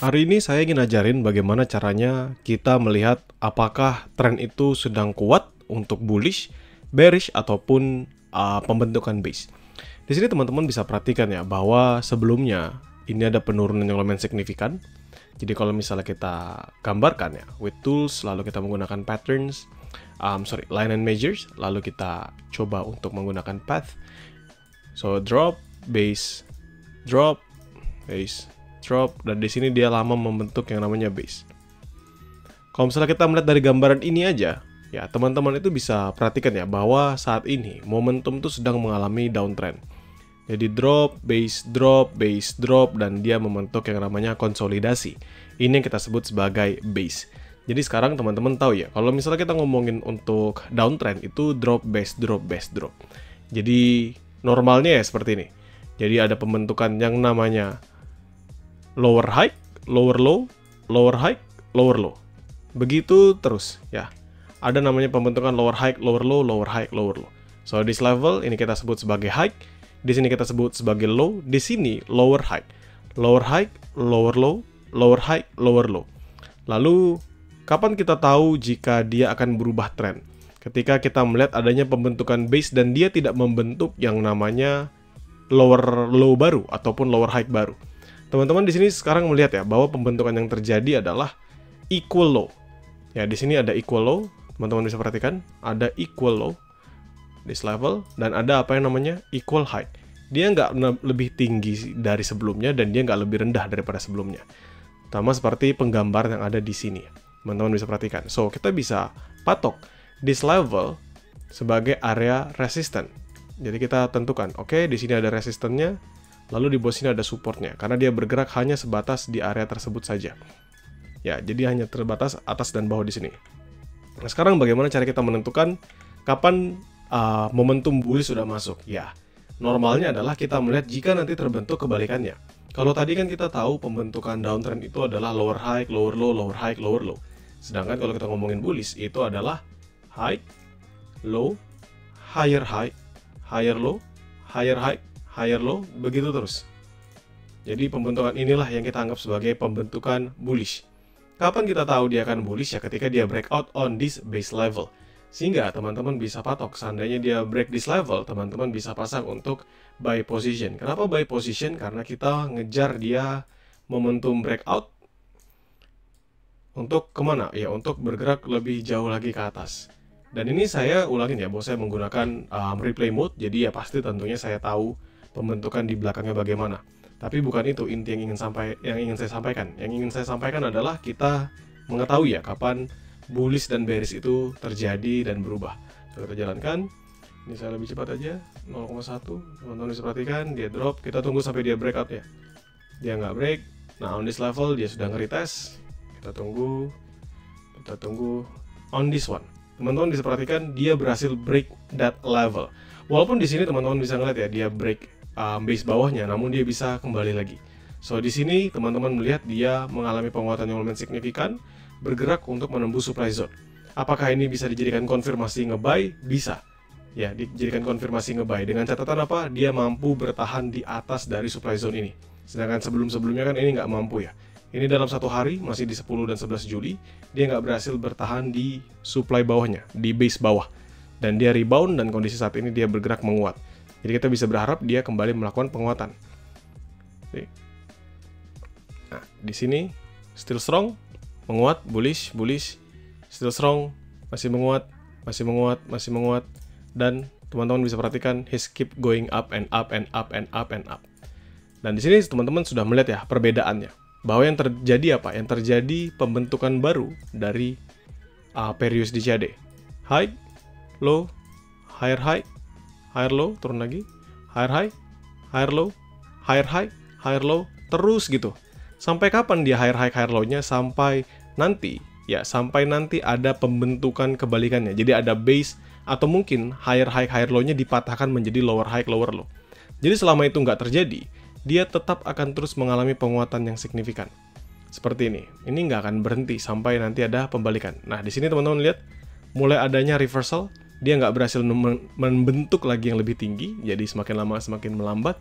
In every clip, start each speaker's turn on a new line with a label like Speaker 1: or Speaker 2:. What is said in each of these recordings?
Speaker 1: Hari ini saya ingin ajarin bagaimana caranya kita melihat apakah tren itu sedang kuat untuk bullish, bearish, ataupun pembentukan base. Di sini teman-teman bisa perhatikan ya bahwa sebelumnya ini ada penurunan yang lumayan signifikan. Jadi kalau misalnya kita gambarkan ya with tools, lalu kita menggunakan patterns, line and measures, lalu kita coba untuk menggunakan path. So drop, base, drop, base, drop, dan di sini dia lama membentuk yang namanya base. Kalau misalnya kita melihat dari gambaran ini aja, ya teman-teman itu bisa perhatikan ya bahwa saat ini momentum itu sedang mengalami downtrend. Jadi drop, base, drop, dan dia membentuk yang namanya konsolidasi. Ini yang kita sebut sebagai base. Jadi sekarang teman-teman tahu ya, kalau misalnya kita ngomongin untuk downtrend itu drop, base, drop, base, drop. Jadi normalnya ya seperti ini. Jadi ada pembentukan yang namanya lower high, lower low, lower high, lower low. Begitu terus ya. Ada namanya pembentukan lower high, lower low, lower high, lower low. So this level ini kita sebut sebagai high, di sini kita sebut sebagai low, di sini lower high, lower high, lower low, lower high, lower low. Lalu kapan kita tahu jika dia akan berubah tren? Ketika kita melihat adanya pembentukan base dan dia tidak membentuk yang namanya lower low baru ataupun lower high baru. Teman-teman di sini sekarang melihat ya bahwa pembentukan yang terjadi adalah equal low. Ya, di sini ada equal low, teman-teman bisa perhatikan, ada equal low this level dan ada apa yang namanya equal high. Dia nggak lebih tinggi dari sebelumnya dan dia nggak lebih rendah daripada sebelumnya. Sama seperti penggambar yang ada di sini. Teman-teman bisa perhatikan. So, kita bisa patok this level sebagai area resistant. Jadi kita tentukan, oke, di sini ada resistannya, lalu di bawah sini ada supportnya, karena dia bergerak hanya sebatas di area tersebut saja. Ya, jadi hanya terbatas atas dan bawah di sini. Nah, sekarang bagaimana cara kita menentukan kapan momentum bullish sudah masuk? Ya, normalnya adalah kita melihat jika nanti terbentuk kebalikannya. Kalau tadi kan kita tahu pembentukan downtrend itu adalah lower high, lower low, lower high, lower low. Sedangkan kalau kita ngomongin bullish itu adalah high, low, higher high, higher low, higher high, higher low, begitu terus. Jadi pembentukan inilah yang kita anggap sebagai pembentukan bullish. Kapan kita tahu dia akan bullish? Ya ketika dia breakout on this base level. Sehingga teman-teman bisa patok, seandainya dia break this level, teman-teman bisa pasang untuk buy position. Kenapa buy position? Karena kita ngejar dia momentum breakout untuk kemana? Ya untuk bergerak lebih jauh lagi ke atas. Dan ini saya ulangin ya, bahwa saya menggunakan replay mode, jadi ya pasti tentunya saya tahu pembentukan di belakangnya bagaimana. Tapi bukan itu inti yang ingin saya sampaikan. Yang ingin saya sampaikan adalah kita mengetahui ya kapan bullish dan bearish itu terjadi dan berubah. So, kita jalankan. Ini saya lebih cepat aja, 0,1. Teman-teman bisa perhatikan, dia drop. Kita tunggu sampai dia breakout ya. Dia nggak break. Nah, on this level dia sudah nge-retest. Kita tunggu on this one. Teman-teman bisa perhatikan dia berhasil break that level. Walaupun di sini teman-teman bisa ngeliat ya dia break base bawahnya, namun dia bisa kembali lagi. So di sini teman-teman melihat dia mengalami penguatan yang lumayan signifikan, bergerak untuk menembus supply zone. Apakah ini bisa dijadikan konfirmasi nge-buy? Bisa. Ya, dijadikan konfirmasi nge-buy dengan catatan apa? Dia mampu bertahan di atas dari supply zone ini. Sedangkan sebelum-sebelumnya kan ini nggak mampu ya. Ini dalam satu hari, masih di 10 dan 11 Juli, dia nggak berhasil bertahan di supply bawahnya, di base bawah. Dan dia rebound dan kondisi saat ini dia bergerak menguat. Jadi kita bisa berharap dia kembali melakukan penguatan. Nah, di sini still strong, menguat, bullish, still strong, masih menguat, dan teman-teman bisa perhatikan he's keep going up and up and up and up and up. Dan di sini teman-teman sudah melihat ya perbedaannya. Bahwa yang terjadi apa? Yang terjadi pembentukan baru dari period di CAD. High, low, higher high, higher low, turun lagi, higher high, higher low, higher high, higher low, terus gitu. Sampai kapan dia higher high, higher low-nya? Sampai nanti ada pembentukan kebalikannya. Jadi ada base atau mungkin higher high, higher low-nya dipatahkan menjadi lower high, lower low. Jadi selama itu nggak terjadi, dia tetap akan terus mengalami penguatan yang signifikan. Seperti ini. Ini nggak akan berhenti sampai nanti ada pembalikan. Nah, di sini teman-teman lihat, mulai adanya reversal, dia nggak berhasil membentuk lagi yang lebih tinggi, jadi semakin lama semakin melambat.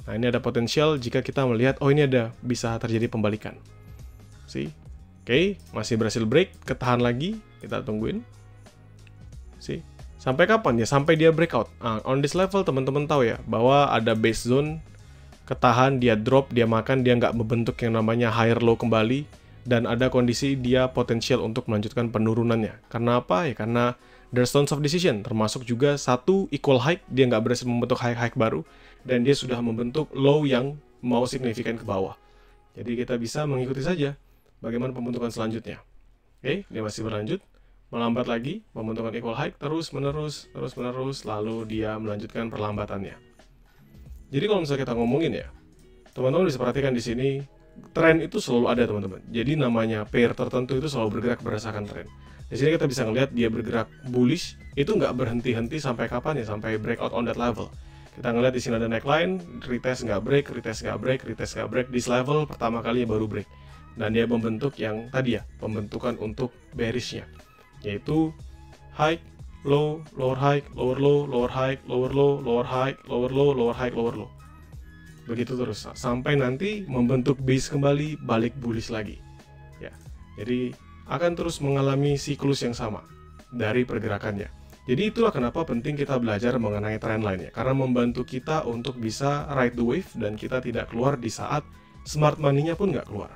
Speaker 1: Nah, ini ada potensial jika kita melihat, oh ini ada bisa terjadi pembalikan. See? Oke, masih berhasil break, ketahan lagi, kita tungguin. See? Sampai kapan ya? Sampai dia breakout. On this level teman-teman tahu ya, bahwa ada base zone, ketahan, dia drop, dia makan, dia nggak membentuk yang namanya higher low kembali, dan ada kondisi dia potensial untuk melanjutkan penurunannya. Karena apa? Ya karena there's tons of decision, termasuk juga satu equal high, dia nggak berhasil membentuk high baru, dan dia sudah membentuk low yang mau signifikan ke bawah. Jadi kita bisa mengikuti saja bagaimana pembentukan selanjutnya. Oke, dia masih berlanjut, melambat lagi, pembentukan equal high terus menerus, lalu dia melanjutkan perlambatannya. Jadi kalau misalnya kita ngomongin ya, teman-teman bisa perhatikan di sini, tren itu selalu ada teman-teman. Jadi namanya pair tertentu itu selalu bergerak berdasarkan tren. Di sini kita bisa ngelihat dia bergerak bullish, itu nggak berhenti-henti sampai kapan ya, sampai breakout on that level. Kita ngelihat di sini ada neckline, retest nggak break, retest nggak break, retest nggak break. This level pertama kalinya baru break. Dan dia membentuk yang tadi ya, pembentukan untuk bearishnya, yaitu high, low, lower high, lower low, lower high, lower low, lower high, lower low, lower high, lower low. Begitu terus sampai nanti membentuk base kembali, balik bullish lagi. Ya, jadi akan terus mengalami siklus yang sama dari pergerakannya. Jadi itulah kenapa penting kita belajar mengenai trendline-nya, karena membantu kita untuk bisa ride the wave dan kita tidak keluar di saat smart money-nya pun nggak keluar.